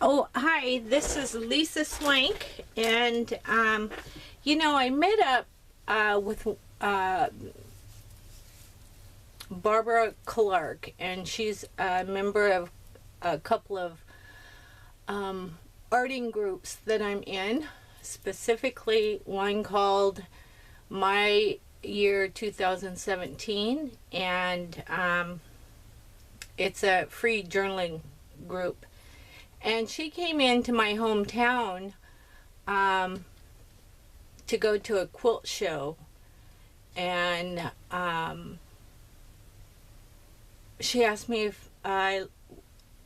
Oh, hi, this is Lisa Swank, and I met up with Barbara Clark, and she's a member of a couple of arting groups that I'm in, specifically one called My Year 2017, and it's a free journaling group. And she came into my hometown to go to a quilt show, and she asked me if I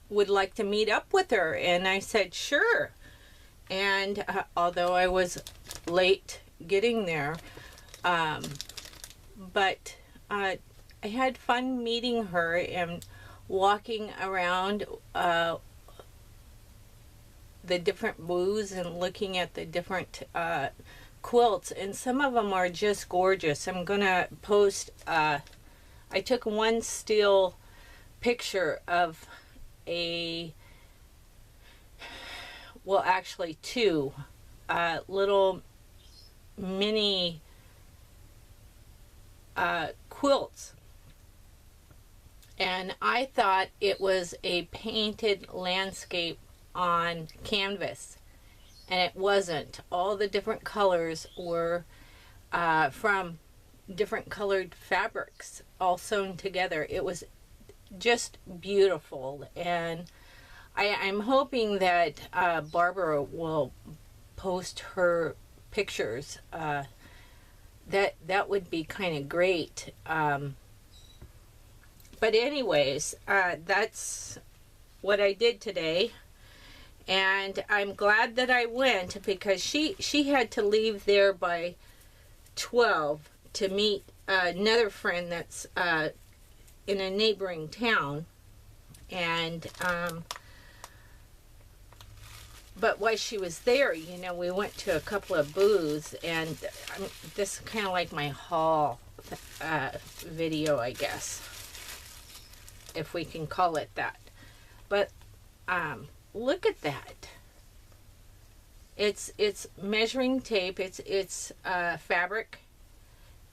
would like to meet up with her, and I said sure. And although I was late getting there, but I had fun meeting her and walking around the different booths and looking at the different quilts, and some of them are just gorgeous. I'm gonna post I took one still picture of actually two little mini quilts, and I thought it was a painted landscape on canvas, and it wasn't. All the different colors were from different colored fabrics all sewn together. It was just beautiful, and I'm hoping that Barbara will post her pictures. That would be kind of great. But anyways, that's what I did today. And I'm glad that I went, because she had to leave there by 12 to meet another friend that's in a neighboring town. And but while she was there, we went to a couple of booths, and this is kind of like my haul video, I guess, if we can call it that. But look at that. It's measuring tape. It's fabric,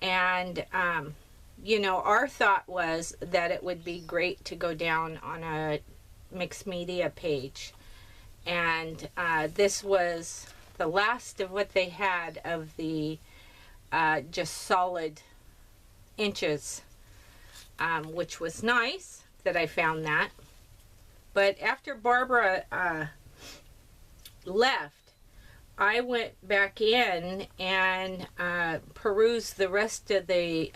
and our thought was that it would be great to go down on a mixed media page, and this was the last of what they had of the just solid inches, which was nice that I found that. But after Barbara left, I went back in and perused the rest of the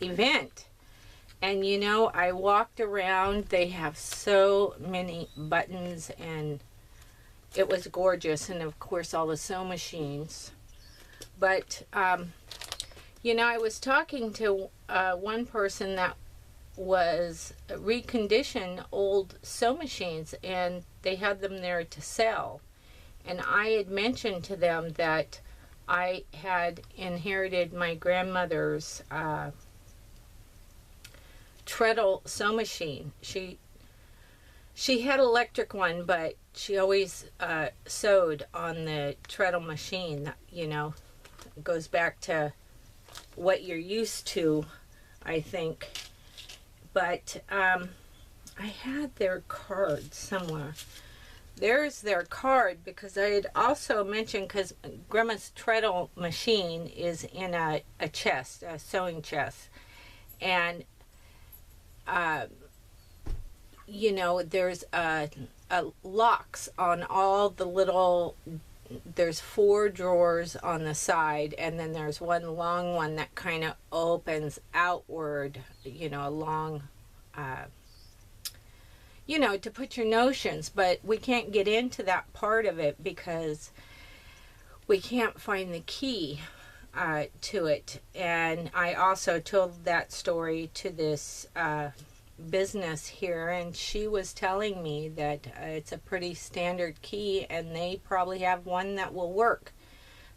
event. And I walked around. They have so many buttons, and it was gorgeous. And of course, all the sew machines. But, I was talking to one person that was reconditioned old sew machines, and they had them there to sell. And I had mentioned to them that I had inherited my grandmother's treadle sew machine. She had an electric one, but she always sewed on the treadle machine. It goes back to what you're used to, I think. But I had their card somewhere. There's their card, because I had also mentioned, because Grandma's treadle machine is in a chest, a sewing chest. And, there's locks on all the little, there's 4 drawers on the side, and then there's one long one that kind of opens outward, a long, to put your notions. But we can't get into that part of it because we can't find the key to it. And I also told that story to this business here, and she was telling me that it's a pretty standard key, and they probably have one that will work.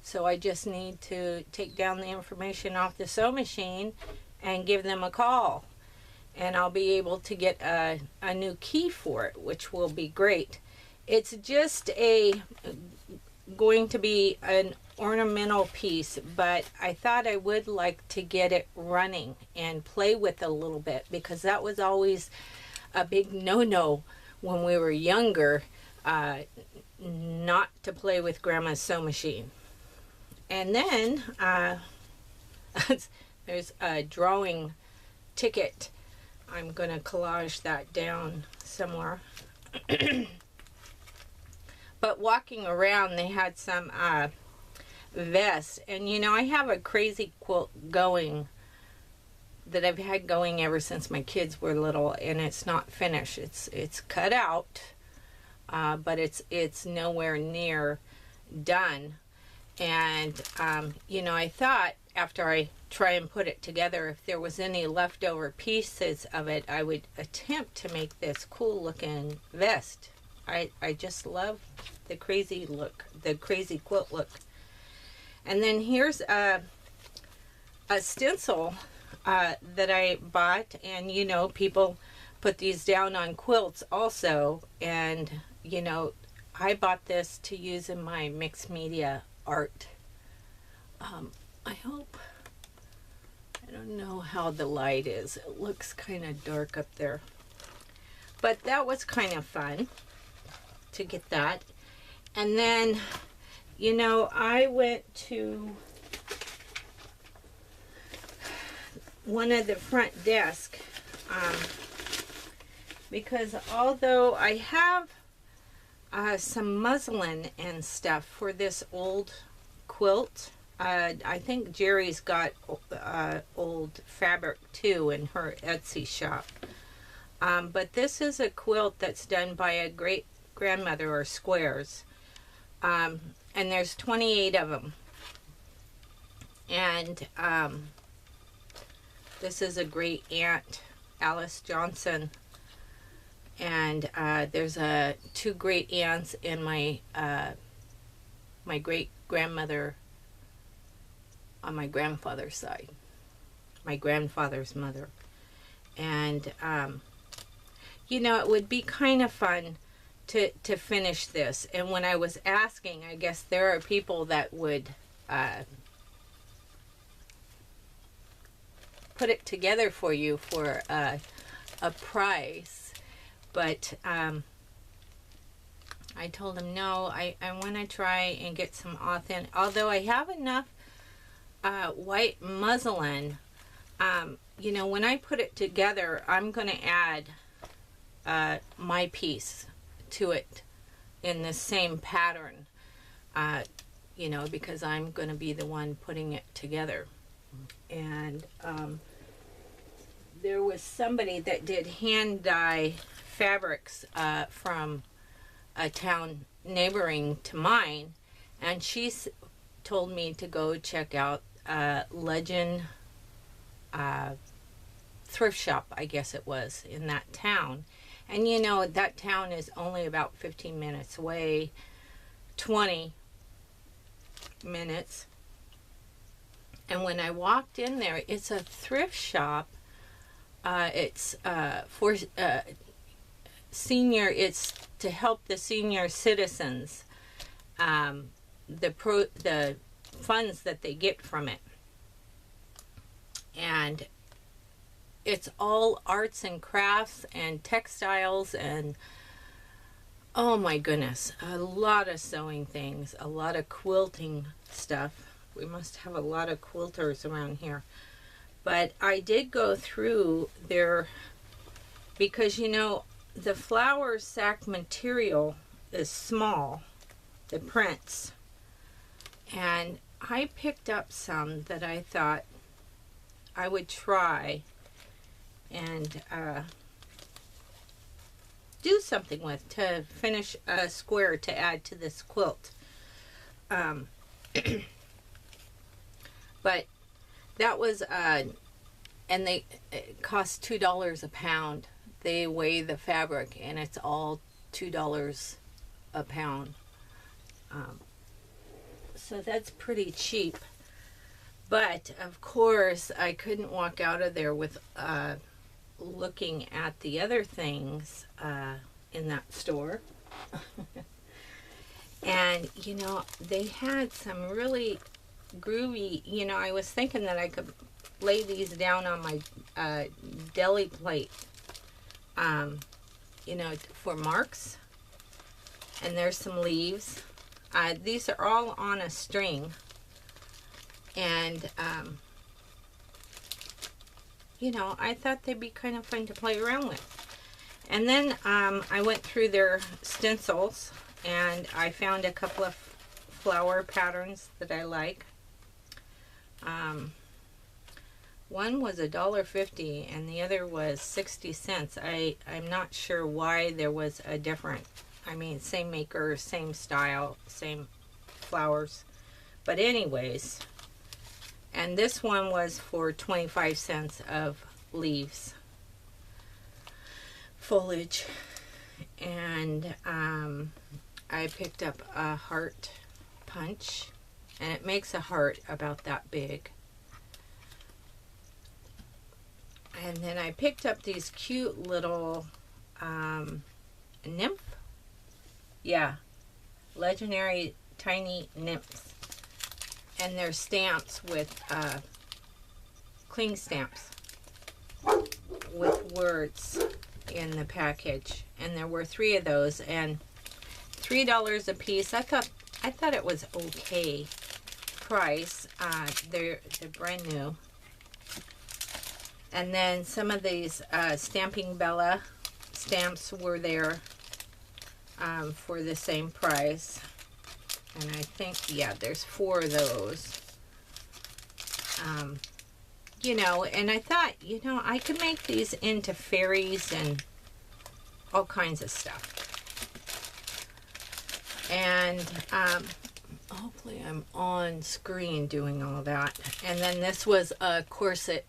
So I just need to take down the information off the sew machine and give them a call. and I'll be able to get a new key for it, which will be great. It's just going to be an ornamental piece, but I thought I would like to get it running and play with it a little bit, because that was always a big no-no when we were younger, not to play with Grandma's sewing machine. And then there's a drawing ticket. I'm going to collage that down somewhere. But walking around, they had some vests. And you know, I have a crazy quilt going that I've had going ever since my kids were little, and it's not finished. It's cut out, but it's nowhere near done. And you know, I thought after I try and put it together, if there was any leftover pieces of it, I would attempt to make this cool looking vest. I just love the crazy look, the crazy quilt look. And then here's a stencil that I bought, and you know, people put these down on quilts also, and you know, I bought this to use in my mixed media art. I hope, I don't know how the light is, it looks kind of dark up there, but that was kind of fun to get that. And then, you know, I went to one of the front desk, because although I have some muslin and stuff for this old quilt, I think Jerry's got old fabric too in her Etsy shop. But this is a quilt that's done by a great grandmother, or squares, and there's 28 of them. And this is a great aunt, Alice Johnson, and there's two great aunts in my my great grandmother on my grandfather's side, my grandfather's mother. And you know, it would be kind of fun to finish this. And when I was asking, I guess there are people that would put it together for you for a price, but I told them no, I want to try and get some authentic, although I have enough white muslin. You know, when I put it together, I'm going to add my piece to it in the same pattern, you know, because I'm going to be the one putting it together. And there was somebody that did hand dye fabrics from a town neighboring to mine, and she told me to go check out Legend thrift shop, I guess it was, in that town. And you know, that town is only about 15 minutes away, 20 minutes. And when I walked in there, it's a thrift shop. It's for senior, it's to help the senior citizens, the funds that they get from it. And it's all arts and crafts and textiles and, oh my goodness, a lot of sewing things, a lot of quilting stuff. We must have a lot of quilters around here. But I did go through there because, you know, the flour sack material is small, the prints. And I picked up some that I thought I would try and do something with to finish a square to add to this quilt. But that was, and it cost $2 a pound. They weigh the fabric, and it's all $2 a pound. So that's pretty cheap. But of course, I couldn't walk out of there with looking at the other things in that store. And, you know, they had some really groovy, you know, I was thinking that I could lay these down on my deli plate, you know, for marks. And there's some leaves. These are all on a string. And, you know, I thought they'd be kind of fun to play around with. And then I went through their stencils, and I found a couple of flower patterns that I like. One was $1.50 and the other was 60 cents. I'm not sure why there was a different, I mean, same maker, same style, same flowers. But anyways, and this one was for 25 cents of leaves, foliage. And I picked up a heart punch, and it makes a heart about that big. And then I picked up these cute little nymph. Yeah, legendary tiny nymphs. And they're stamps with cling stamps with words in the package. And there were 3 of those, and $3 a piece. I thought it was okay price. They're brand new. And then some of these Stamping Bella stamps were there for the same price. And I think, yeah, there's 4 of those. You know, and I thought, you know, I could make these into fairies and all kinds of stuff. And hopefully I'm on screen doing all that. And then this was a corset.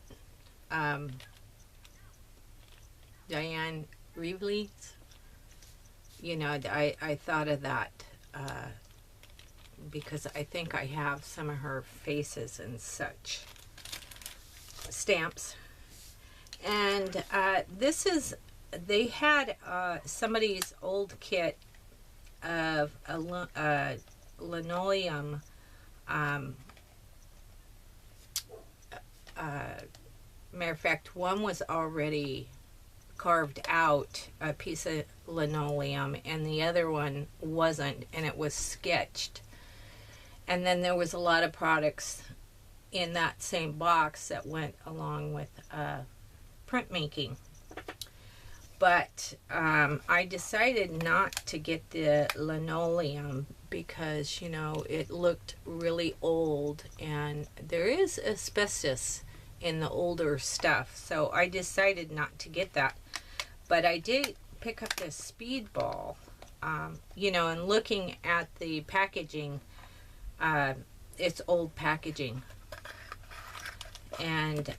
Diane Reevely's. You know, I thought of that because I think I have some of her faces and such stamps. And this is, they had somebody's old kit of a linoleum matter of fact, one was already carved out, a piece of linoleum, and the other one wasn't, and it was sketched. And then there was a lot of products in that same box that went along with printmaking. But I decided not to get the linoleum because, you know, it looked really old, and there is asbestos in the older stuff, so I decided not to get that. But I did pick up this speedball, you know, and looking at the packaging, it's old packaging, and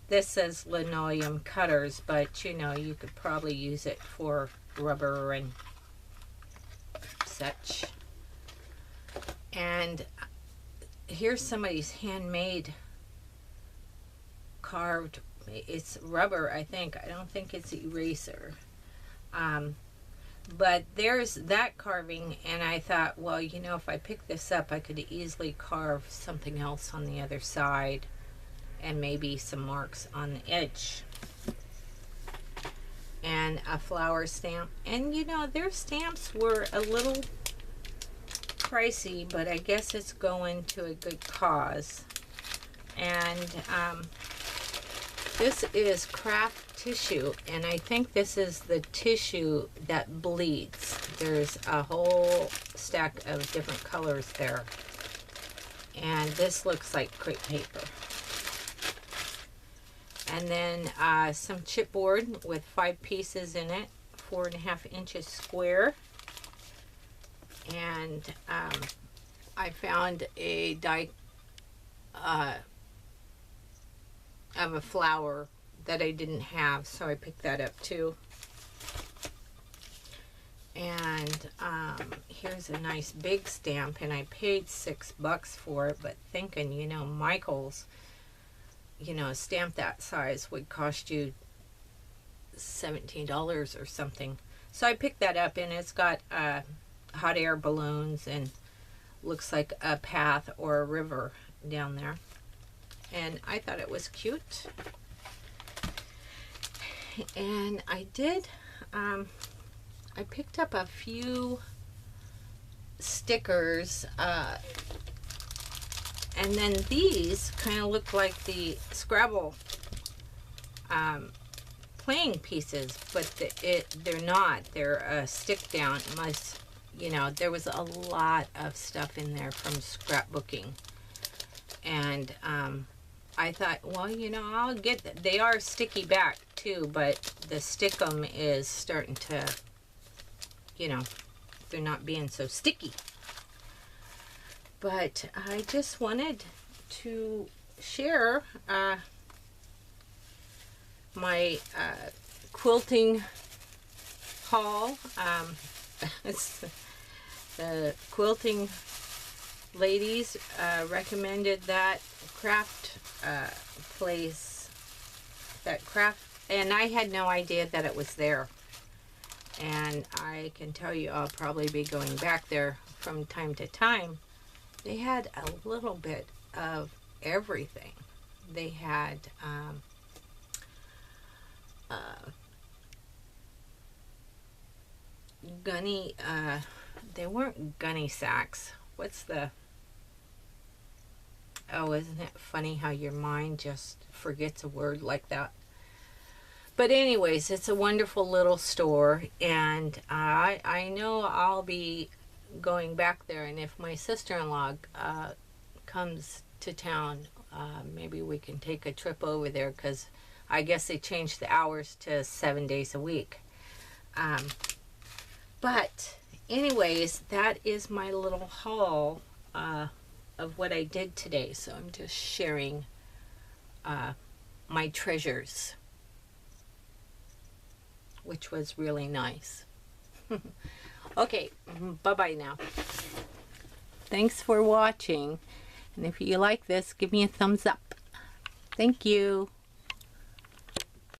this says linoleum cutters, but you know, you could probably use it for rubber and such. And here's somebody's handmade carved, it's rubber, I think. I don't think it's eraser. But there's that carving, and I thought, well, you know, if I pick this up, I could easily carve something else on the other side and maybe some marks on the edge. And a flower stamp. And you know, their stamps were a little pricey, but I guess it's going to a good cause. And this is craft tissue, and I think this is the tissue that bleeds. There's a whole stack of different colors there. And this looks like crepe paper. And then some chipboard with 5 pieces in it, 4.5 inches square. And I found a die of a flower that I didn't have, so I picked that up too. And here's a nice big stamp, and I paid $6 for it, but thinking, you know, Michael's, you know, a stamp that size would cost you $17 or something. So I picked that up, and it's got hot air balloons and looks like a path or a river down there. And I thought it was cute. And I did, I picked up a few stickers, and then these kind of look like the Scrabble playing pieces, but they're not. They're a stick down. You know, there was a lot of stuff in there from scrapbooking, and I thought, well, you know, I'll get them. They are sticky back too, but the stickum is starting to, you know, they're not being so sticky. But I just wanted to share my quilting haul. It's the quilting ladies recommended that craft place, that craft, and I had no idea that it was there. And I can tell you I'll probably be going back there from time to time. They had a little bit of everything. They had gunny, they weren't gunny sacks. What's the, oh, isn't it funny how your mind just forgets a word like that? But anyways, it's a wonderful little store, and I know I'll be going back there, and if my sister-in-law comes to town, maybe we can take a trip over there, because I guess they changed the hours to 7 days a week. But anyways, that is my little haul of what I did today. So I'm just sharing my treasures, which was really nice. Okay, bye-bye now. Thanks for watching. And if you like this, give me a thumbs up. Thank you.